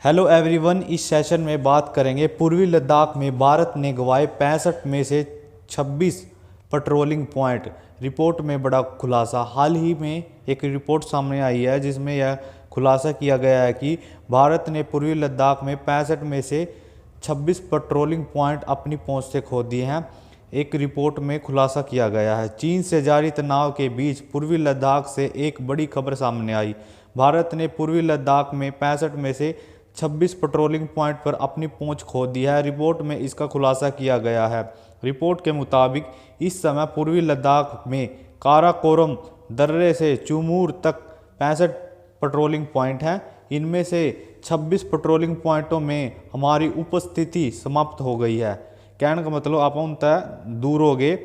Hello everyone, इस session में बात करेंगे पूर्वी लद्दाख में भारत ने गंवाए 65 में से 26 पेट्रोलिंग पॉइंट। रिपोर्ट में बड़ा खुलासा। हाल ही में एक रिपोर्ट सामने आई है जिसमें यह खुलासा किया गया है कि भारत ने पूर्वी लद्दाख में 65 में से 26 पेट्रोलिंग पॉइंट अपनी पहुंच से खो दिए हैं। एक रिपोर्ट में खुलासा किया गया है। चीन से जारी तनाव के बीच पूर्वी लद्दाख से एक बड़ी खबर सामने आई। भारत ने पूर्वी लद्दाख में 65 में से 26 पेट्रोलिंग पॉइंट पर अपनी पहुंच खो दी है। रिपोर्ट में इसका खुलासा किया गया है। रिपोर्ट के मुताबिक इस समय पूर्वी लद्दाख में काराकोरम दर्रे से चुमूर तक 65 पेट्रोलिंग पॉइंट हैं। इनमें से 26 पेट्रोलिंग पॉइंटों में हमारी उपस्थिति समाप्त हो गई है। कहने का मतलब आप दूर हो गए।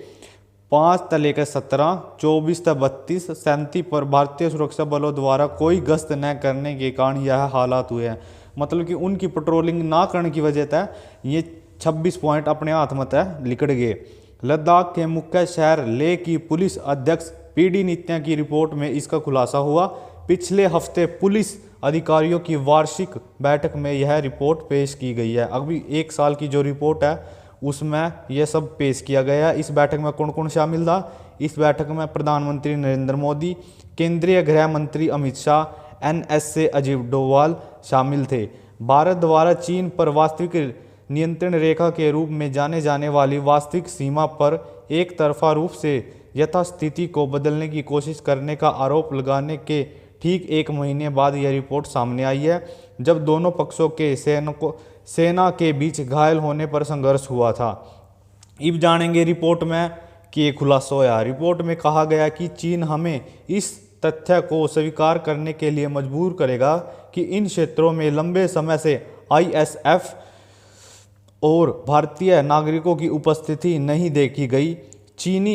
5 से लेकर 17, 24 से 32, 37 पर भारतीय सुरक्षा बलों द्वारा कोई गश्त न करने के कारण यह हालात हुए हैं। मतलब कि उनकी पेट्रोलिंग ना करने की वजह से ये 26 पॉइंट अपने हाथ में लिकड़ गए। लद्दाख के मुख्य शहर लेह की पुलिस अध्यक्ष पीडी नित्या की रिपोर्ट में इसका खुलासा हुआ। पिछले हफ्ते पुलिस अधिकारियों की वार्षिक बैठक में यह रिपोर्ट पेश की गई है। अभी 1 साल की जो रिपोर्ट है उसमें यह सब पेश किया गया। इस बैठक में कौन कौन शामिल था? इस बैठक में प्रधानमंत्री नरेंद्र मोदी, केंद्रीय गृह मंत्री अमित शाह, NSA अजीत डोभाल शामिल थे। भारत द्वारा चीन पर वास्तविक नियंत्रण रेखा के रूप में जाने जाने वाली वास्तविक सीमा पर एक तरफा रूप से यथास्थिति को बदलने की कोशिश करने का आरोप लगाने के ठीक 1 महीने बाद यह रिपोर्ट सामने आई है, जब दोनों पक्षों के सेना के बीच घायल होने पर संघर्ष हुआ था। अब जानेंगे रिपोर्ट में कि ये खुलासा हुआ। रिपोर्ट में कहा गया कि चीन हमें इस तथ्य को स्वीकार करने के लिए मजबूर करेगा कि इन क्षेत्रों में लंबे समय से ISF और भारतीय नागरिकों की उपस्थिति नहीं देखी गई। चीन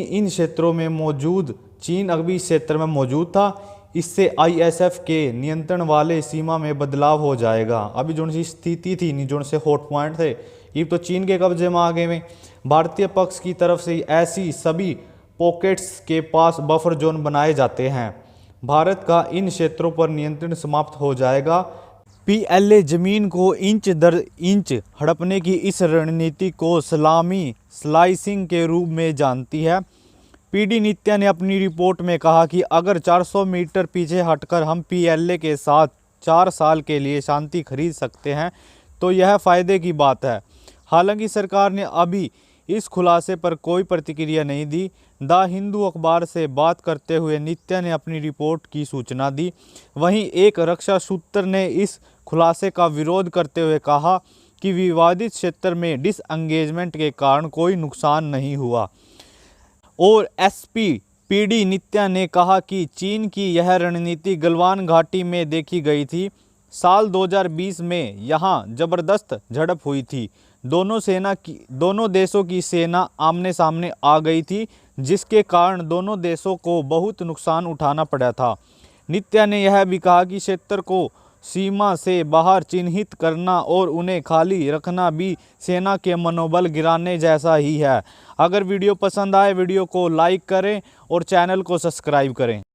अभी इस क्षेत्र में मौजूद था। इससे ISF के नियंत्रण वाले सीमा में बदलाव हो जाएगा। अभी जो सी स्थिति थी, जो से हॉट पॉइंट थे, ये तो चीन के कब्जे में आ गए में। भारतीय पक्ष की तरफ से ऐसी सभी पॉकेट्स के पास बफर जोन बनाए जाते हैं। भारत का इन क्षेत्रों पर नियंत्रण समाप्त हो जाएगा। PLA जमीन को इंच दर इंच हड़पने की इस रणनीति को सलामी स्लाइसिंग के रूप में जानती है। पीडी नित्या ने अपनी रिपोर्ट में कहा कि अगर 400 मीटर पीछे हटकर हम PLA के साथ 4 साल के लिए शांति खरीद सकते हैं तो यह फायदे की बात है। हालांकि सरकार ने अभी इस खुलासे पर कोई प्रतिक्रिया नहीं दी। द हिंदू अखबार से बात करते हुए नित्या ने अपनी रिपोर्ट की सूचना दी। वहीं एक रक्षा सूत्र ने इस खुलासे का विरोध करते हुए कहा कि विवादित क्षेत्र में डिसएंगेजमेंट के कारण कोई नुकसान नहीं हुआ। और SP पीडी नित्या ने कहा कि चीन की यह रणनीति गलवान घाटी में देखी गई थी। साल 2020 में यहाँ जबरदस्त झड़प हुई थी। दोनों देशों की सेना आमने सामने आ गई थी, जिसके कारण दोनों देशों को बहुत नुकसान उठाना पड़ा था। नित्या ने यह भी कहा कि क्षेत्र को सीमा से बाहर चिन्हित करना और उन्हें खाली रखना भी सेना के मनोबल गिराने जैसा ही है। अगर वीडियो पसंद आए वीडियो को लाइक करें और चैनल को सब्सक्राइब करें।